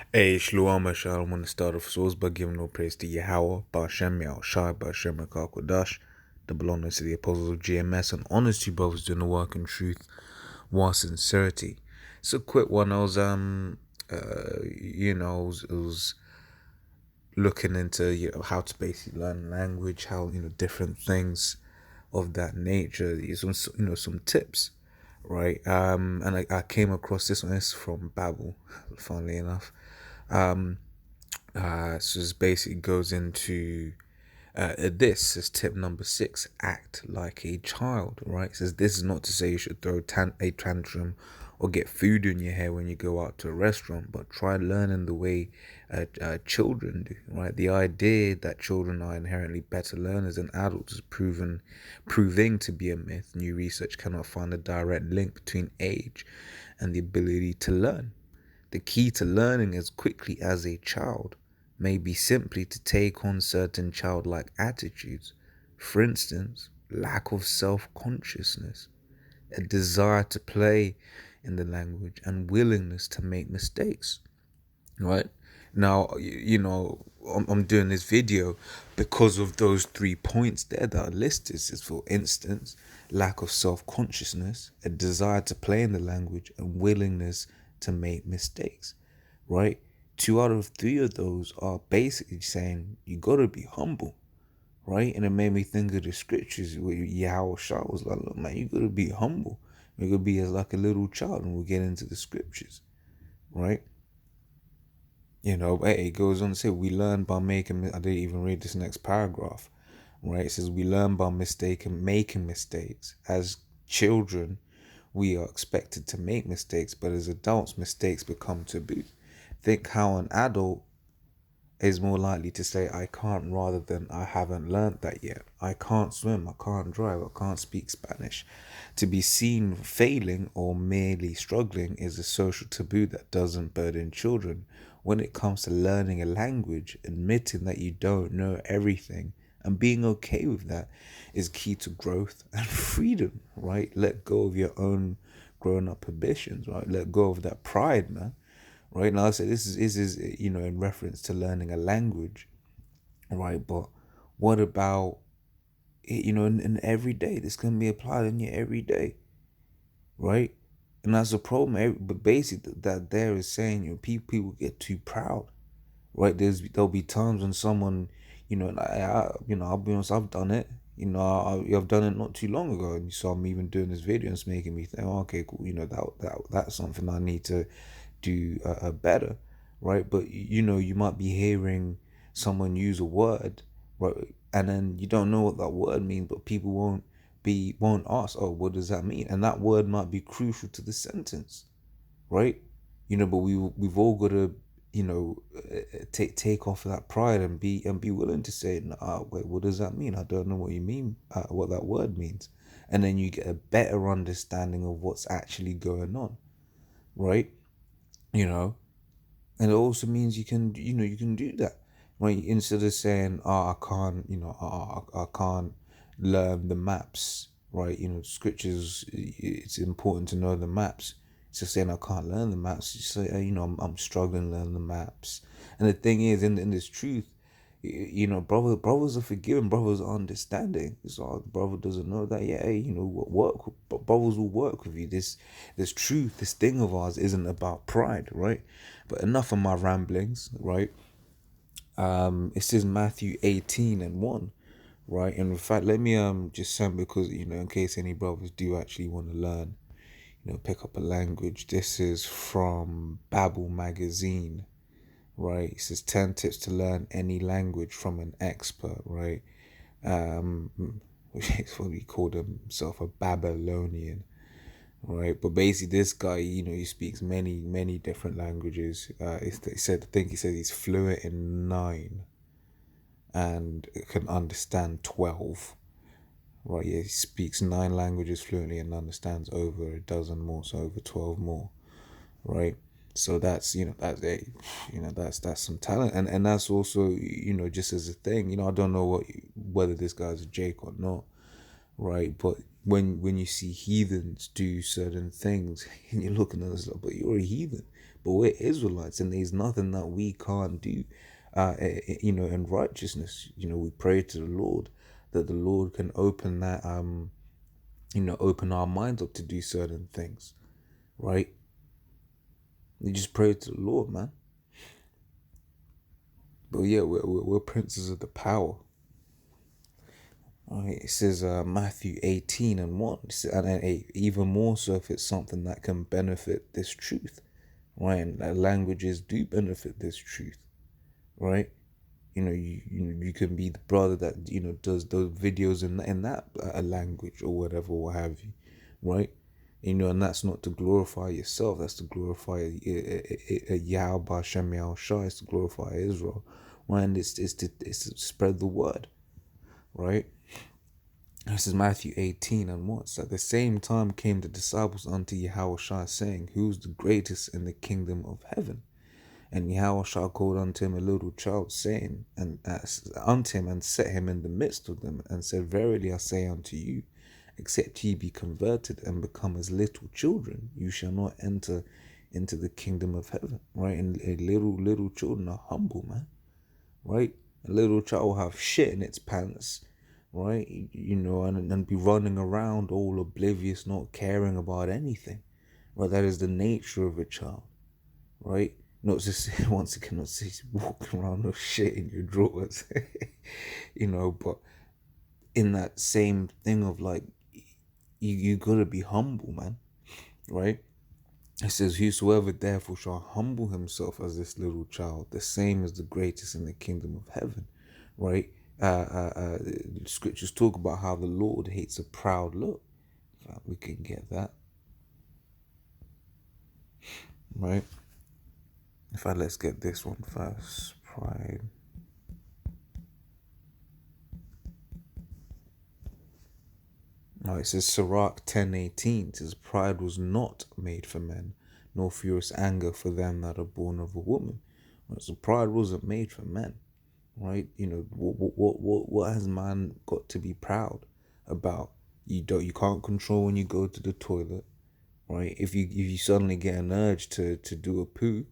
Hey, Shalom, Mashal. I want to start off source by giving all praise to Yahweh, Ba'ashem Yahushai, Ba'ashem HaKakodash, the belongings to the apostles of GMS, and honors to you brothers doing the work in truth while sincerity. It's a quick one. I was looking into how to basically learn language, how different things of that nature. Some tips, right? And I came across this one. It's from Babbel, funnily enough. So this basically goes into this is tip number 6: act like a child, right? It says this is not to say you should throw a tantrum or get food in your hair when you go out to a restaurant, but try learning the way children do, right? The idea that children are inherently better learners than adults is proving to be a myth. New research cannot find a direct link between age and the ability to learn. The key to learning as quickly as a child may be simply to take on certain childlike attitudes. For instance, lack of self-consciousness, a desire to play in the language, and willingness to make mistakes. Right? Now, I'm doing this video because of those 3 points there that are listed. Is, for instance, lack of self-consciousness, a desire to play in the language, and willingness to make mistakes. Right? 2 out of 3 of those are basically saying you gotta be humble, right? And it made me think of the scriptures where Yahweh Shah was like, look, man, you gotta be humble. You gotta be as like a little child, and we'll get into the scriptures, right? It goes on to say, we learn by making, I didn't even read this next paragraph, right? It says, we learn by making mistakes. As children, we are expected to make mistakes, but as adults, mistakes become taboo. Think how an adult is more likely to say I can't rather than I haven't learned that yet. I can't swim, I can't drive, I can't speak Spanish. To be seen failing or merely struggling is a social taboo that doesn't burden children. When it comes to learning a language, admitting that you don't know everything and being okay with that is key to growth and freedom, right? Let go of your own grown up ambitions, right? Let go of that pride, man. Right now, I say this is in reference to learning a language, right? But what about in every day? This can be applied in your everyday, right? And that's a problem. But basically, that there is saying people get too proud, right? There'll be times when someone, and I'll be honest, I've done it. I've done it not too long ago, and you saw me even doing this video, and it's making me think, oh, okay, cool. That's something I need to do better, right? But you might be hearing someone use a word, right, and then you don't know what that word means, but people won't ask, oh, what does that mean? And that word might be crucial to the sentence, right? But we've all got to take off that pride and be willing to say, nah, wait, what does that mean? I don't know what you mean, what that word means. And then you get a better understanding of what's actually going on, right? you know and it also means you can do that, right? Instead of saying, oh, I can't, I can't learn the maps, right? Scriptures, it's important to know the maps. It's just saying I can't learn the maps. You say, hey, I'm struggling to learn the maps. And the thing is, in this truth, brothers are forgiving, brothers are understanding. So brother doesn't know that, yeah, hey, brothers will work with you. This truth, this thing of ours isn't about pride, right? But enough of my ramblings, right? It says Matthew 18:1, right? And in fact, let me just send, because in case any brothers do actually want to learn, pick up a language. This is from Babbel magazine, right? It says 10 tips to learn any language from an expert, right? Which is what he called himself, a Babylonian, right? But basically, this guy, he speaks many different languages. I think he said he's fluent in 9 and can understand 12. Right? Yeah, he speaks 9 languages fluently and understands over a dozen more, so over 12 more, right? So that's that's some talent, and that's also just as a thing. I don't know whether this guy's a Jake or not, right? But when you see heathens do certain things, and you're looking at us like, but you're a heathen. But we're Israelites, and there's nothing that we can't do, in righteousness. We pray to the Lord that the Lord can open that, open our minds up to do certain things, right? You just pray to the Lord, man. But yeah, we're princes of the power. Right, it says Matthew 18 and 1. And even more so if it's something that can benefit this truth, right? And languages do benefit this truth, right? You can be the brother that does those videos in that language or whatever, what have you, right? And that's not to glorify yourself. That's to glorify Yahweh Hashem Yahushua. It's to glorify Israel, right? And it's to spread the word, right? This is Matthew 18 and 1. So at the same time came the disciples unto Yahushua, saying, Who is the greatest in the kingdom of heaven? And Yahushua called unto him a little child, saying, and unto him, and set him in the midst of them, and said, Verily I say unto you, except ye be converted and become as little children, you shall not enter into the kingdom of heaven. Right? And little children are humble, man. Right? A little child will have shit in its pants, right? And be running around all oblivious, not caring about anything. Right? That is the nature of a child, right? Not just once again, not just walking around with shit in your drawers, but in that same thing of like, you gotta be humble, man, right? It says, Whosoever therefore shall humble himself as this little child, the same is the greatest in the kingdom of heaven, right? The scriptures talk about how the Lord hates a proud look. We can get that, right? Let's get this one first. Pride. Now it says Sirach 10:18. It says, Pride was not made for men, nor furious anger for them that are born of a woman. Right? So pride wasn't made for men, right? What has man got to be proud about? You can't control when you go to the toilet, right? If you suddenly get an urge to do a poo,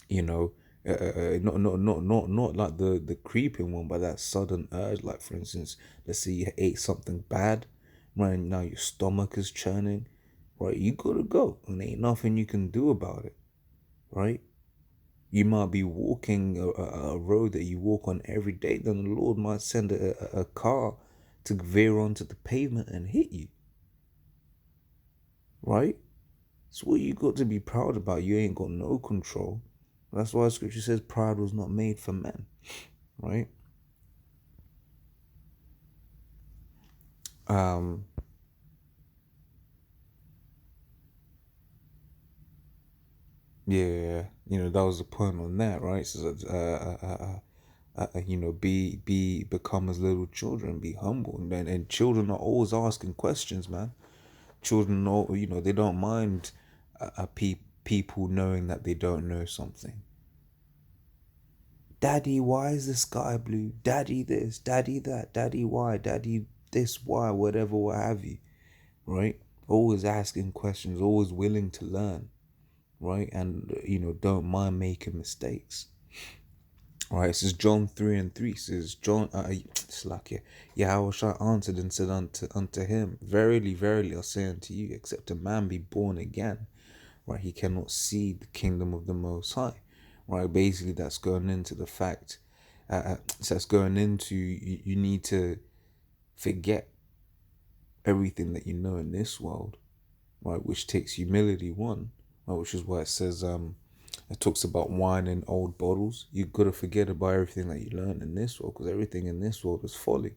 you know, not like the creeping one, but that sudden urge. Like for instance, let's say you ate something bad, right? Now your stomach is churning, right? You gotta go, and ain't nothing you can do about it, right? You might be walking a road that you walk on every day, then the Lord might send a car to veer onto the pavement and hit you, right? So what you got to be proud about, you ain't got no control. That's why scripture says pride was not made for men, right? Um, yeah, that was the point on that, right? So, become as little children, be humble, and children are always asking questions, man. Children know, they don't mind people knowing that they don't know something. Daddy, why is the sky blue? Daddy this, daddy that, daddy why, daddy this, why, whatever, what have you, right? Always asking questions, always willing to learn, right? And, don't mind making mistakes. All right, it says John 3 and 3 says, it's like, Yahweh answered and said unto him, Verily, verily, I say unto you, except a man be born again, right, he cannot see the kingdom of the Most High, right? Basically, that's going into the fact, so that's going into, you need to forget everything that you know in this world, right, which takes humility, one, right, which is why it says, it talks about wine in old bottles. You gotta forget about everything that you learned in this world, because everything in this world is folly,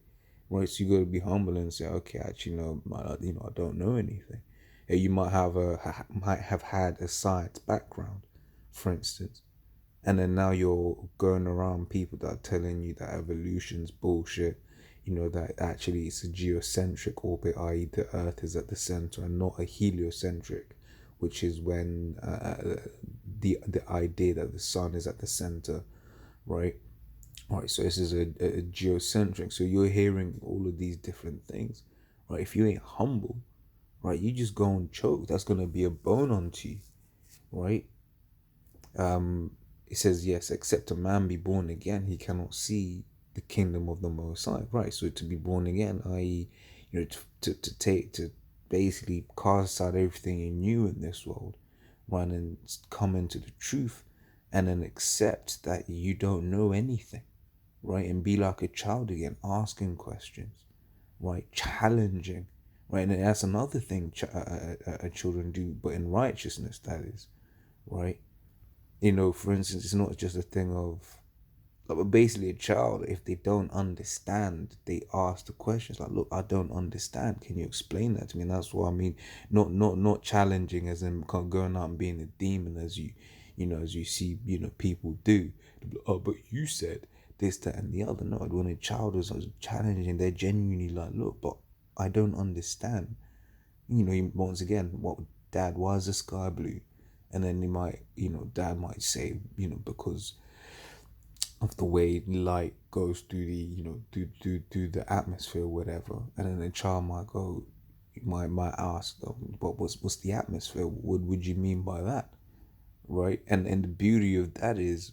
right? So you gotta be humble and say, okay, actually, I don't know anything. You might have had a science background, for instance, and then now you're going around people that are telling you that evolution's bullshit. That actually it's a geocentric orbit, i.e., the Earth is at the center and not a heliocentric, which is when the idea that the sun is at the center, right? All right, so this is a geocentric. So you're hearing all of these different things, right? If you ain't humble, right, you just go and choke. That's gonna be a bone onto you, right? It says, yes, except a man be born again, he cannot see the kingdom of the Most High, right? So to be born again, i.e., to take to basically cast out everything you knew in this world, right, and come into the truth, and then accept that you don't know anything, right, and be like a child again, asking questions, right, challenging, right, and that's another thing children do, but in righteousness, that is, right. For instance, it's not just a thing of like basically a child, if they don't understand, they ask the questions like, look, I don't understand, can you explain that to me? And that's what I mean, not challenging as in going out and being a demon, as as you see, people do. Oh, but you said this, that, and the other. No, when a child is challenging, they're genuinely like, look, but I don't understand. Once again, what, dad, why is the sky blue? And then dad might say, because of the way light goes through the, through the atmosphere or whatever. And then the child might go, might ask, but what's the atmosphere? What would you mean by that? Right. And the beauty of that is,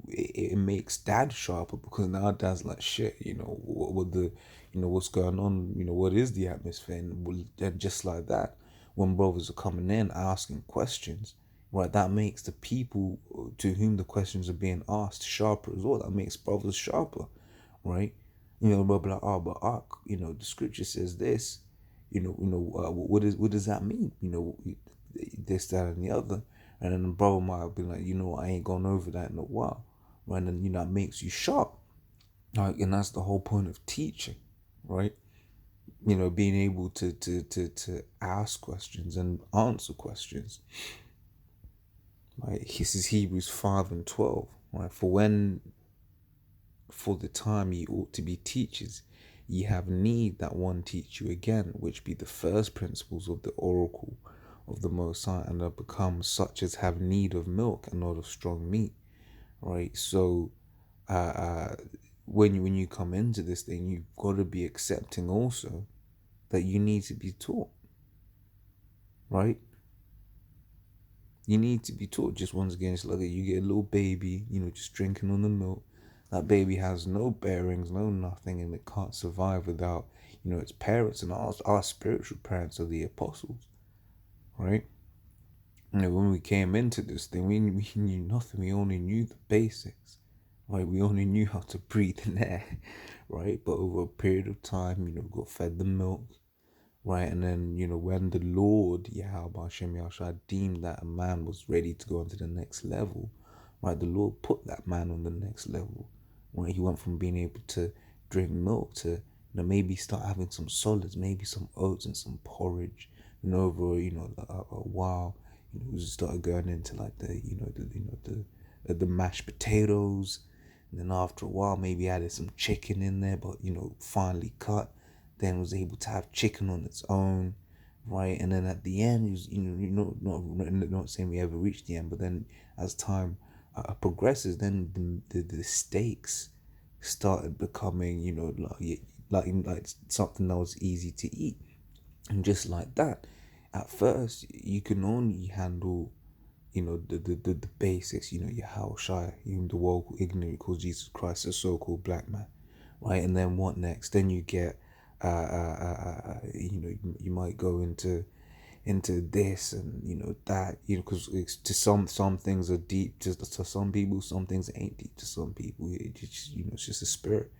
it makes dad sharper, because now dad's like, shit, what the, what's going on, what is the atmosphere? And just like that, when brothers are coming in asking questions, right, that makes the people to whom the questions are being asked sharper as well. That makes brothers sharper, right? They'll be like, oh, but the scripture says this, what does that mean? This, that, and the other. And then the brother might be like, I ain't gone over that in a while. Right? And it makes you sharp. Right? And that's the whole point of teaching, right? Being able to ask questions and answer questions. Right? This is Hebrews 5:12. Right? For the time ye ought to be teachers, ye have need that one teach you again, which be the first principles of the oracle of the Most High, and are become such as have need of milk and not of strong meat. Right? So when you come into this thing, you've got to be accepting also that you need to be taught. Right? You need to be taught. Just once again, it's like you get a little baby, just drinking on the milk. That baby has no bearings, no nothing, and it can't survive without, its parents. And our spiritual parents are the apostles, right? When we came into this thing, we knew nothing. We only knew the basics, right? We only knew how to breathe in air, right? But over a period of time, we got fed the milk, right? And then, when the Lord, Yahweh Hashem Yahshua, deemed that a man was ready to go on to the next level, right? The Lord put that man on the next level, right? He went from being able to drink milk to, maybe start having some solids, maybe some oats and some porridge. And over, a while, we started going into like the mashed potatoes. And then after a while, maybe added some chicken in there, but, finely cut. Then was able to have chicken on its own, right? And then at the end, not saying we ever reached the end, but then as time progresses, then the steaks started becoming, like something that was easy to eat. And just like that, at first you can only handle, the basics, your how shy, even the world ignorant calls Jesus Christ a so-called black man, right? And then what next? Then you get you might go into this and that, because to some things are deep to some people, some things ain't deep to some people. It just, it's just a spirit,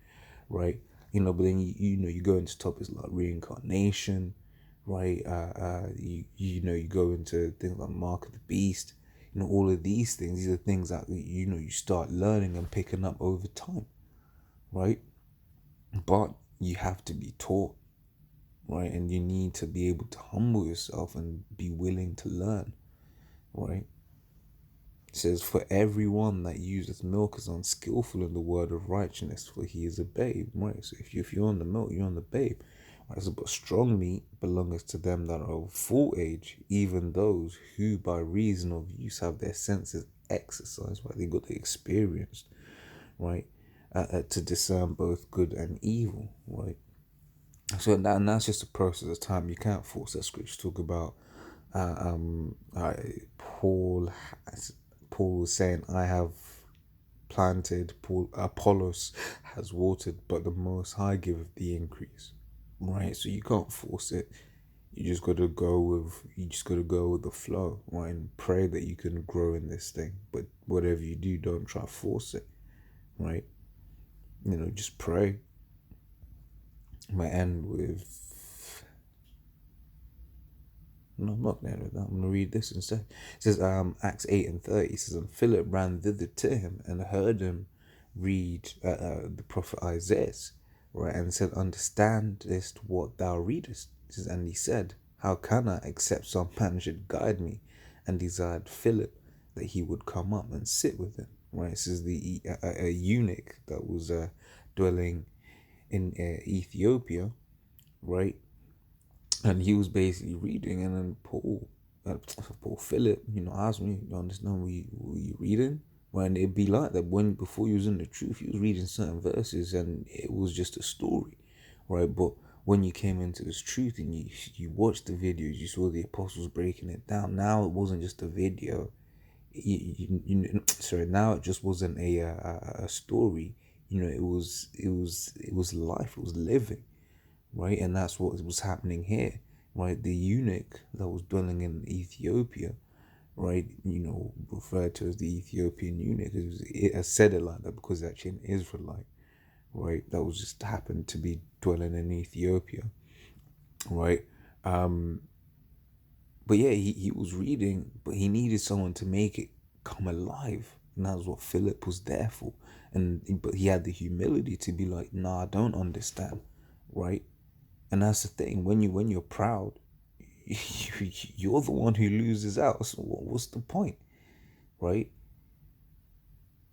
right? But then you go into topics like reincarnation, right? You go into things like Mark of the Beast. All of these things, these are things that you start learning and picking up over time, right? But you have to be taught, right? And you need to be able to humble yourself and be willing to learn, right? It says, for everyone that useth milk is unskillful in the word of righteousness, for he is a babe, right? So if you're on the milk, you're on the babe, right? So, but strong meat belongeth to them that are of full age, even those who by reason of use have their senses exercised, right? They got the experience, right? To discern both good and evil, right? So and that's just a process of time. You can't force that scripture to talk about uh, um uh, Paul Paul was saying, I have planted, Paul Apollos has watered, but the Most High giveth the increase. Right? So you can't force it. You just gotta go with the flow, right? And pray that you can grow in this thing. But whatever you do, don't try to force it, right? Just pray. I might end with no, I'm not going to end with that. I'm going to read this instead. It says, Acts 8:30. It says, and Philip ran thither to him and heard him read the prophet Isaiah, right? And said, understandest what thou readest? It says, and he said, how can I, except some man should guide me? And desired Philip that he would come up and sit with him, right? It says, a eunuch that was dwelling in Ethiopia, right? And he was basically reading, and then Paul Philip, asked me, "You understand what you reading?" When it'd be like that when before you was in the truth, you was reading certain verses, and it was just a story, right? But when you came into this truth and you watched the videos, you saw the apostles breaking it down. Now it wasn't just a video. Sorry, now it just wasn't a story. It was life. It was living, right? And that's what was happening here, right? The eunuch that was dwelling in Ethiopia, right? Referred to as the Ethiopian eunuch. I said it like that because it's actually an Israelite, right? That was just happened to be dwelling in Ethiopia, right? Um, but yeah, he was reading, but he needed someone to make it come alive. And that's what Philip was there for. But he had the humility to be like, nah, I don't understand, right? And that's the thing. When you're proud, you're the one who loses out. So what's the point, right?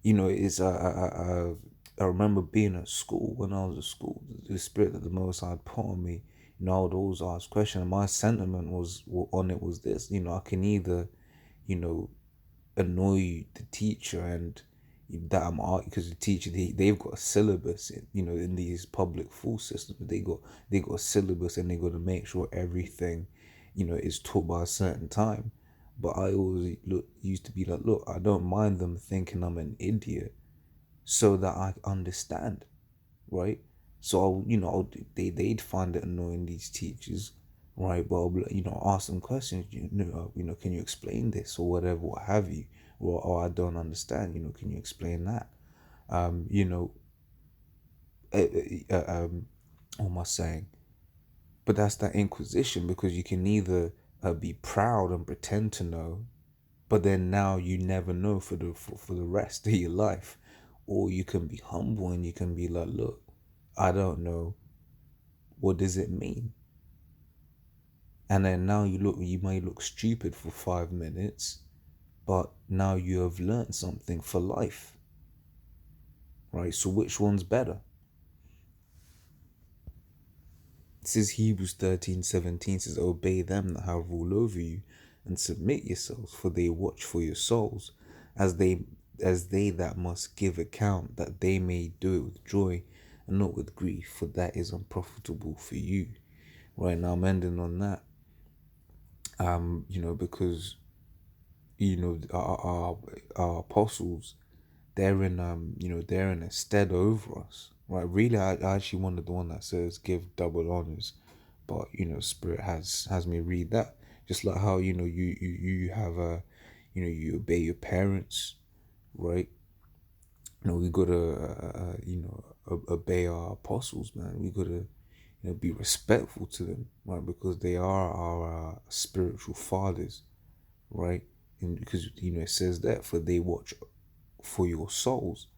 It's I remember being at school. When I was at school, the spirit that the Most High put on me, I would always ask questions. And my sentiment was on it was this. I can either, you know, annoy the teacher and that I'm art because the teacher they've got a syllabus in these public school systems. They got a syllabus, and they got to make sure everything is taught by a certain time. But I always used to be like, look, I don't mind them thinking I'm an idiot so that I understand, right? So they'd find it annoying, these teachers, right? But I'll ask them questions. Can you explain this or whatever, what have you? Or oh, I don't understand. Can you explain that? Um, you know, uh, uh, what am I saying? But that's that inquisition, because you can either be proud and pretend to know, but then now you never know for the rest of your life, or you can be humble and you can be like, look, I don't know. What does it mean? And then now you may look stupid for 5 minutes, but now you have learned something for life, right? So which one's better? This is Hebrews 13:17 says, obey them that have rule over you and submit yourselves, for they watch for your souls, as they that must give account, that they may do it with joy and not with grief, for that is unprofitable for you. Right now I'm ending on that. Because our apostles, they're in a stead over us, right? Really, I actually wanted the one that says give double honors, but Spirit has me read that, just like how you have you obey your parents, right? We gotta obey our apostles, man. We gotta be respectful to them, right? Because they are our spiritual fathers, right? And because it says that, for they watch for your souls,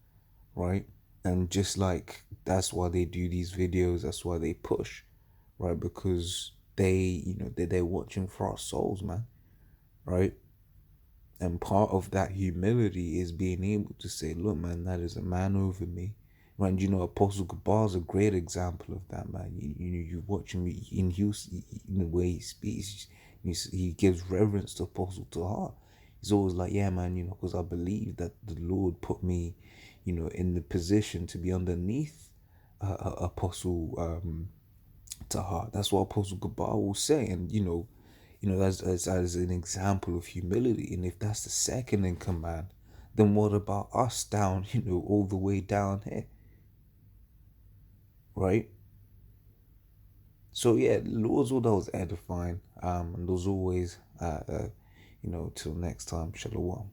right? And just like that's why they do these videos, that's why they push, right? Because they're watching for our souls, man, right? And part of that humility is being able to say, look, man, that is a man over me. Man, Apostle Gabar is a great example of that, man. You watch him in the way he speaks, he gives reverence to Apostle Tahar. He's always like, yeah, man, because I believe that the Lord put me, in the position to be underneath Apostle to heart. That's what Apostle Gabal will say. And as an example of humility. And if that's the second in command, then what about us down, all the way down here? Right? So yeah, Lord's all that was edifying. And as always, till next time, Shalom.